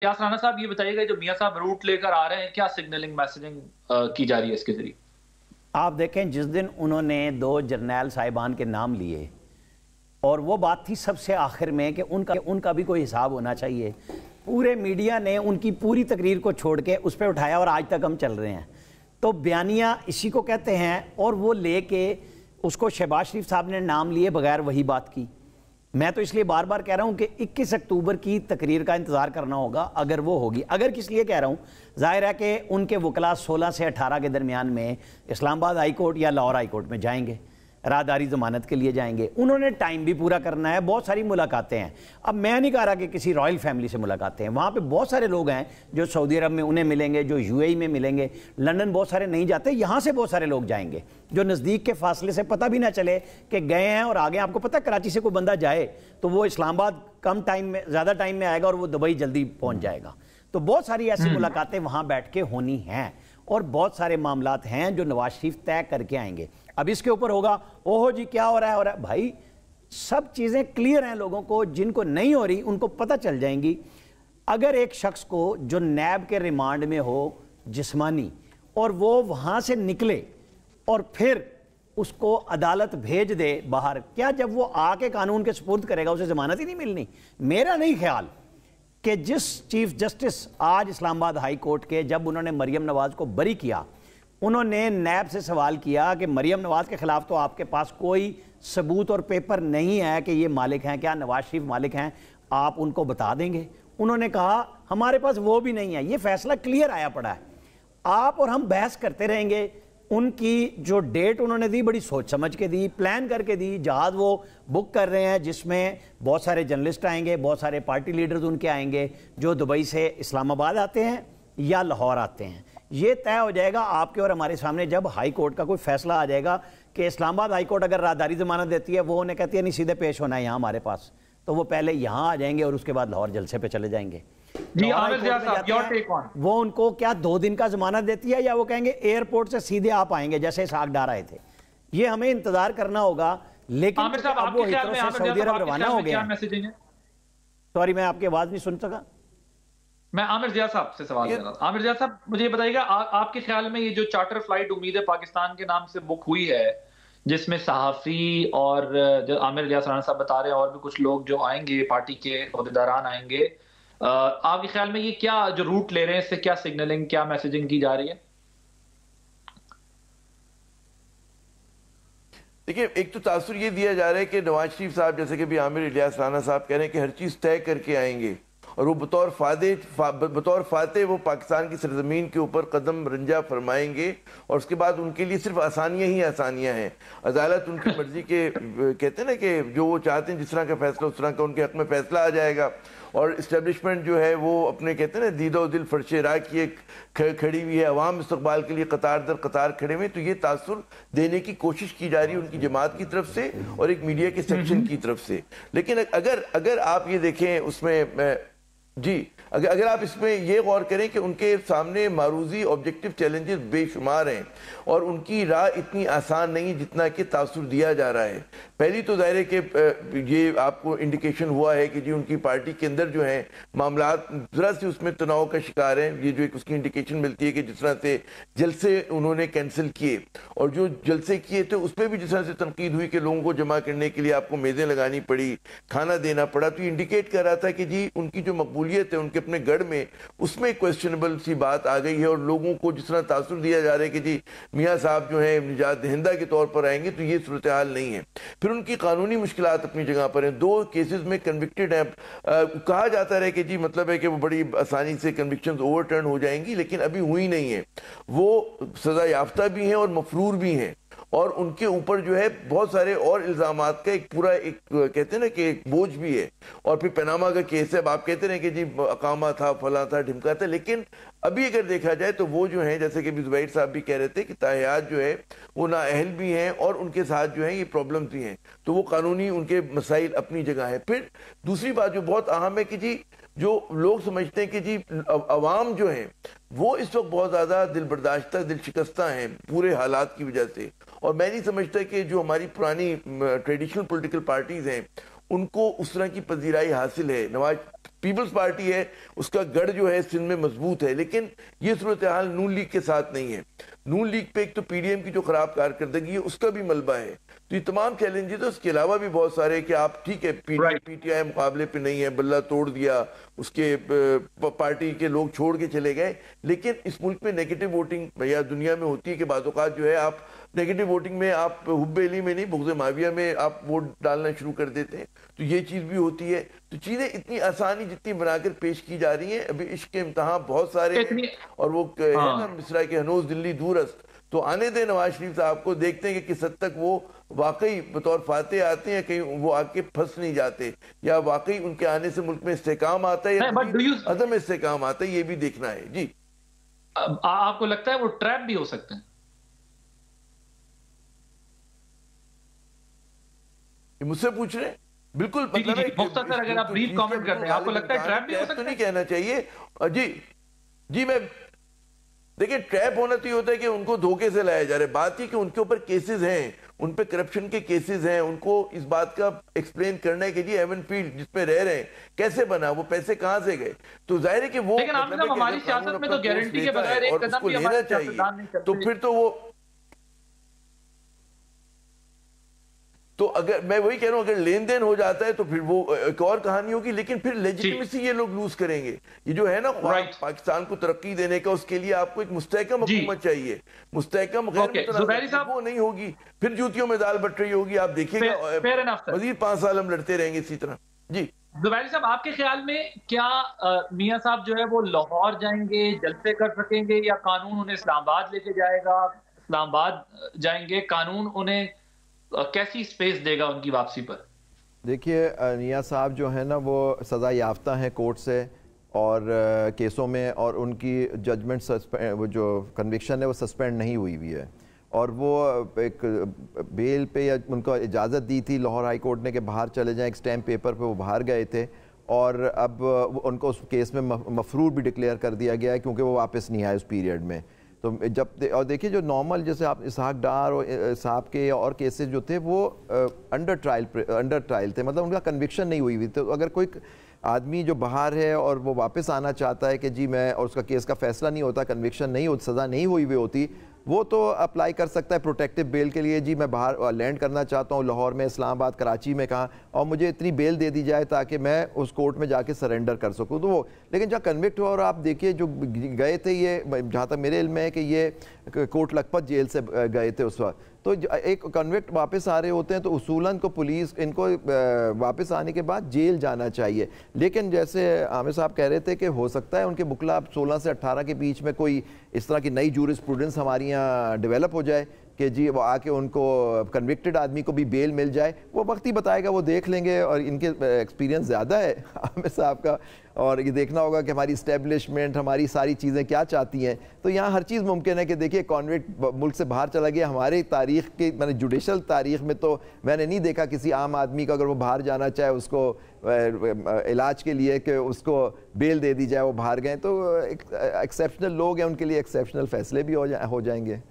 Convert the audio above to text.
यास राना साहब, ये बताइएगा जो मियां साहब रूट लेकर आ रहे हैं, क्या सिग्नलिंग मैसेजिंग की जा रही है इसके जरिए? आप देखें, जिस दिन उन्होंने दो जर्नैल साहिबान के नाम लिए और वो बात थी सबसे आखिर में कि उनका भी कोई हिसाब होना चाहिए, पूरे मीडिया ने उनकी पूरी तकरीर को छोड़ के उस पर उठाया और आज तक हम चल रहे हैं। तो बयानिया इसी को कहते हैं। और वो लेके उसको शहबाज शरीफ साहब ने नाम लिए बगैर वही बात की। मैं तो इसलिए बार बार कह रहा हूं कि 21 अक्टूबर की तकरीर का इंतज़ार करना होगा, अगर वो होगी। अगर किस लिए कह रहा हूं, जाहिर है कि उनके वकला 16 से 18 के दरमियान में इस्लामाबाद हाई कोर्ट या लाहौर हाई कोर्ट में जाएंगे, राहदारी ज़मानत के लिए जाएंगे। उन्होंने टाइम भी पूरा करना है, बहुत सारी मुलाकातें हैं। अब मैं नहीं कह रहा कि किसी रॉयल फैमिली से मुलाकातें हैं, वहाँ पे बहुत सारे लोग हैं जो सऊदी अरब में उन्हें मिलेंगे, जो यूएई में मिलेंगे, लंदन बहुत सारे नहीं जाते, यहाँ से बहुत सारे लोग जाएंगे जो नज़दीक के फासले से पता भी ना चले कि गए हैं और आगे। आपको पता है, कराची से कोई बंदा जाए तो वो इस्लामाबाद कम टाइम में, ज़्यादा टाइम में आएगा और वो दुबई जल्दी पहुँच जाएगा। तो बहुत सारी ऐसी मुलाकातें वहाँ बैठ के होनी हैं और बहुत सारे मामलात हैं जो नवाज शरीफ तय करके आएंगे। अब इसके ऊपर होगा, ओहो जी क्या हो रहा है भाई, सब चीज़ें क्लियर हैं लोगों को, जिनको नहीं हो रही उनको पता चल जाएंगी। अगर एक शख्स को जो नैब के रिमांड में हो जिस्मानी और वो वहाँ से निकले और फिर उसको अदालत भेज दे बाहर, क्या जब वो आके कानून के सुपुर्द करेगा उसे जमानत ही नहीं मिलनी? मेरा नहीं ख्याल कि जिस चीफ जस्टिस आज इस्लामाबाद हाई कोर्ट के, जब उन्होंने मरियम नवाज को बरी किया, उन्होंने नैब से सवाल किया कि मरियम नवाज के खिलाफ तो आपके पास कोई सबूत और पेपर नहीं है कि ये मालिक हैं, क्या नवाज शरीफ मालिक हैं, आप उनको बता देंगे? उन्होंने कहा हमारे पास वो भी नहीं है। ये फैसला क्लियर आया पड़ा है। आप और हम बहस करते रहेंगे। उनकी जो डेट उन्होंने दी बड़ी सोच समझ के दी, प्लान करके दी। जहाज़ वो बुक कर रहे हैं जिसमें बहुत सारे जर्नलिस्ट आएंगे, बहुत सारे पार्टी लीडर्स उनके आएंगे जो दुबई से इस्लामाबाद आते हैं या लाहौर आते हैं। ये तय हो जाएगा आपके और हमारे सामने जब हाई कोर्ट का कोई फैसला आ जाएगा कि इस्लामाबाद हाई कोर्ट अगर राहदारी जमानत देती है, वो उन्हें कहती है नहीं सीधे पेश होना है यहाँ हमारे पास, तो वो पहले यहाँ आ जाएंगे और उसके बाद लाहौर जलसे पे चले जाएंगे। जी आमिर ज़िया साहब, योर टेक ऑन। वो उनको क्या 2 दिन का जमानत देती है या वो कहेंगे एयरपोर्ट से सीधे आप आएंगे जैसे इसहाक डार आए थे? ये हमें इंतजार करना होगा। लेकिन आमिर साहब, अब वो आपके ख्याल में सऊदी अरब रवाना हो गया। मैसेजिंग है? सॉरी, मैं आपकी आवाज नहीं सुन सका। मैं आमिर ज़िया साहब से सवाल कर रहा था। आमिर ज़िया साहब, मुझे ये बताइएगा, आपके ख्याल में ये जो चार्टर फ्लाइट उम्मीद है पाकिस्तान के नाम से बुक हुई है, जिसमें सहाफ़ी और जो आमिर ज़िया राना साहब बता रहे हैं और भी कुछ लोग जो आएंगे, पार्टी के ओहदेदारान आएंगे, आपके ख्याल में ये क्या जो रूट ले रहे हैं, इससे क्या सिग्नलिंग, क्या मैसेजिंग की जा रही है? देखिए, एक तो तासुर ये दिया जा रहा है कि नवाज शरीफ साहब, जैसे कि भी आमिर इलियास राना साहब कह रहे हैं कि हर चीज़ तय करके आएंगे और वो बतौर फाते वो पाकिस्तान की सरजमीन के ऊपर कदम रंजा फरमाएंगे और उसके बाद उनके लिए सिर्फ आसानियां ही आसानियां हैं। अदालत उनकी मर्जी के कहते हैं ना कि जो वो चाहते हैं जिस तरह का फैसला उस तरह का उनके हक में फैसला आ जाएगा। और इस्टेब्लिशमेंट जो है वो अपने कहते हैं ना दीदो दिल फर्शे राह की एक खड़ी हुई है, अवाम इस्तकबाल के लिए कतार दर कतार खड़े हुए। तो ये तासुर देने की कोशिश की जा रही है उनकी जमात की तरफ से और एक मीडिया के सेक्शन की तरफ से। लेकिन अगर आप ये देखें उसमें जी, अगर आप इसमें ये गौर करें कि उनके सामने मारूजी ऑब्जेक्टिव चैलेंजेस बेशुमार हैं और उनकी राह इतनी आसान नहीं जितना कि तासुर दिया जा रहा है। पहली तो ज़ाहिर है कि ये आपको इंडिकेशन हुआ है कि जी उनकी पार्टी के अंदर जो है मामलात ज़रा से उसमें तनाव का शिकार हैं। ये जो एक उसकी इंडिकेशन मिलती है कि जिस तरह से जलसे उन्होंने कैंसिल किए और जो जलसे किए थे उस पर भी जिस तरह से तनकीद हुई कि लोगों को जमा करने के लिए आपको मेज़ें लगानी पड़ी, खाना देना पड़ा, तो इंडिकेट कर रहा था कि जी उनकी जो मकबूलियत है उनके अपने गढ़ में, उसमें क्वेश्चनेबल सी बात आ गई है। और लोगों को जिस तरह तासुर दिया जा रहा है कि जी मियाँ साहब जो है निजात दहिंदा के तौर पर आएंगे, तो ये सूरत हाल नहीं है। फिर उनकी कानूनी मुश्किलात अपनी जगह पर हैं। 2 केसेस में कन्विक्टेड है। कहा जाता है कि जी मतलब है कि वो बड़ी आसानी से कन्विक्शंस ओवरटर्न हो जाएंगी, लेकिन अभी हुई नहीं है। वो सजा याफ्ता भी हैं और मफरूर भी हैं और उनके ऊपर जो है बहुत सारे और इल्जामात का एक पूरा एक कहते हैं ना कि एक बोझ भी है। और फिर पनामा का केस है। अब आप कहते हैं कि जी अकामा था, फला था, ढिमका था, लेकिन अभी अगर देखा जाए तो वो जो है, जैसे कि जुबैर साहब भी कह रहे थे कि ताहियात जो है वो नाअहल भी हैं और उनके साथ जो है ये प्रॉब्लम्स भी हैं। तो वो कानूनी उनके मसाइल अपनी जगह है। फिर दूसरी बात जो बहुत अहम है कि जी जो लोग समझते हैं कि जी अवाम जो है वो इस वक्त बहुत ज़्यादा दिल बर्दाश्ता, दिल शिकस्ता हैं पूरे हालात की वजह से। और मैं नहीं समझता कि जो हमारी पुरानी ट्रेडिशनल पॉलिटिकल पार्टीज हैं उनको उस तरह की पजीराई हासिल है। नवाज पीपल्स पार्टी है उसका गढ़ जो है सिंध में मजबूत है, लेकिन ये सूरत हाल नून लीग के साथ नहीं है। नून लीग पे एक तो पीडीएम की जो खराब कारकर्दगी है उसका भी मलबा है। तो ये तमाम चैलेंजेस, तो उसके अलावा भी बहुत सारे कि आप ठीक है पीटीआई मुकाबले पे नहीं है, बल्ला तोड़ दिया, उसके पार्टी के लोग छोड़ के चले गए, लेकिन इस मुल्क में नेगेटिव वोटिंग या दुनिया में होती है कि बात औकात जो है आप नेगेटिव वोटिंग में आप हुब्बे-अली में नहीं बुग़्ज़ माविया में आप वोट डालना शुरू कर देते हैं। तो ये चीज़ भी होती है। तो चीज़ें इतनी आसानी जितनी बनाकर पेश की जा रही हैं, अभी इश्क के इम्तहान बहुत सारे हैं और वो है ना मिसरा के हनोज दिल्ली दूरस्त। तो आने दें नवाज शरीफ साहब को, देखते हैं कि किस हद तक वो वाकई बतौर फाते आते हैं, कहीं वो आके फंस नहीं जाते, या वाकई उनके आने से मुल्क में इस्तेकाम आता है या अदम इस्तेकाम आता है, ये भी देखना है। जी आपको लगता है वो ट्रैप भी हो सकते हैं? मुझसे पूछ रहे हैं? बिल्कुल, मतलब अगर आप ब्रीफ कमेंट करते हैं, आपको लगता है ट्रैप भी हो सकता है? तो नहीं कहना चाहिए जी मैं देखिए, ट्रैप होना तो ये होता है कि उनको धोखे से लाया जा रहा है। बात ही कि उनके ऊपर केसेस हैं, उन पे करप्शन के केसेस हैं, उनको इस बात का एक्सप्लेन करने के लिए एवन फील्ड जिसपे रह रहे हैं कैसे बना, वो पैसे कहां से गए, तो जाहिर है कि वो हमारी सियासत में तो गारंटी के बगैर एक कदम भी लेना चाहिए। तो फिर तो वो तो अगर मैं वही कह रहा हूं, अगर लेन देन हो जाता है तो फिर वो एक और कहानी होगी, लेकिन फिर लेजिटिमेसी ये लोग लूज करेंगे। ये जो है ना पाकिस्तान को तरक्की देने का, उसके लिए आपको एक मुस्तहकम हुकूमत चाहिए। मुस्तहकम गैर वो नहीं होगी, फिर जूतियों में दाल बट रही होगी। आप देखिएगा मजीद 5 साल हम लड़ते रहेंगे इसी तरह। जी जुबैरी साहब, आपके ख्याल में क्या मियां साहब जो है वो लाहौर जाएंगे, जलसे कर सकेंगे, या कानून उन्हें इस्लामाबाद लेके जाएगा? इस्लामाबाद जाएंगे, कानून उन्हें कैसी स्पेस देगा उनकी वापसी पर? देखिए, मियां साहब जो है ना वो सज़ा याफ्ता हैं कोर्ट से और केसों में, और उनकी जजमेंट वो जो कन्विक्शन है वो सस्पेंड नहीं हुई हुई है, और वो एक बेल पे या उनको इजाज़त दी थी लाहौर हाई कोर्ट ने कि बाहर चले जाएं, एक स्टैम्प पेपर पे वो बाहर गए थे, और अब उनको उस केस में मफरूर भी डिक्लेयर कर दिया गया है क्योंकि वो वापस नहीं आए उस पीरियड में। तो जब और देखिए, जो नॉर्मल जैसे आप इसहाक डार और साहब के और केसेस जो थे वो अंडर ट्रायल थे, मतलब उनका कन्विक्शन नहीं हुई हुई। तो अगर कोई आदमी जो बाहर है और वो वापस आना चाहता है कि जी मैं, और उसका केस का फैसला नहीं होता, कन्विक्शन नहीं होती, सज़ा नहीं हुई हुई होती, वो तो अप्लाई कर सकता है प्रोटेक्टिव बेल के लिए। जी मैं बाहर लैंड करना चाहता हूँ, लाहौर में, इस्लामाबाद, कराची में, कहाँ, और मुझे इतनी बेल दे दी जाए ताकि मैं उस कोर्ट में जाके सरेंडर कर सकूँ। तो वो, लेकिन जब कन्विक्ट हुआ, और आप देखिए जो गए थे, ये जहाँ तक मेरे इल्म में है कि ये कोट लखपत जेल से गए थे उस वक्त, तो एक कन्विक्ट वापस आ रहे होते हैं तो उसूलन को पुलिस इनको वापस आने के बाद जेल जाना चाहिए। लेकिन जैसे आमिर साहब कह रहे थे कि हो सकता है उनके बुकला 16 से 18 के बीच में कोई इस तरह की नई जूरिस्प्रूडेंस हमारे यहाँ डेवलप हो जाए कि जी वो आके उनको कन्विक्टेड आदमी को भी बेल मिल जाए। वो वक्त ही बताएगा, वो देख लेंगे, और इनके एक्सपीरियंस ज़्यादा है आमिर साहब का, और ये देखना होगा कि हमारी इस्टेब्लिशमेंट, हमारी सारी चीज़ें क्या चाहती हैं। तो यहाँ हर चीज़ मुमकिन है कि देखिए कॉन्विक्ट मुल्क से बाहर चला गया, हमारे तारीख़ की, मैंने जुडिशल तारीख़ में तो मैंने नहीं देखा किसी आम आदमी को अगर वो बाहर जाना चाहे उसको इलाज के लिए कि उसको बेल दे दी जाए, वो बाहर गए। तो एक्सेप्शनल लोग हैं, उनके लिए एक्सेप्शनल फैसले भी हो जाएंगे।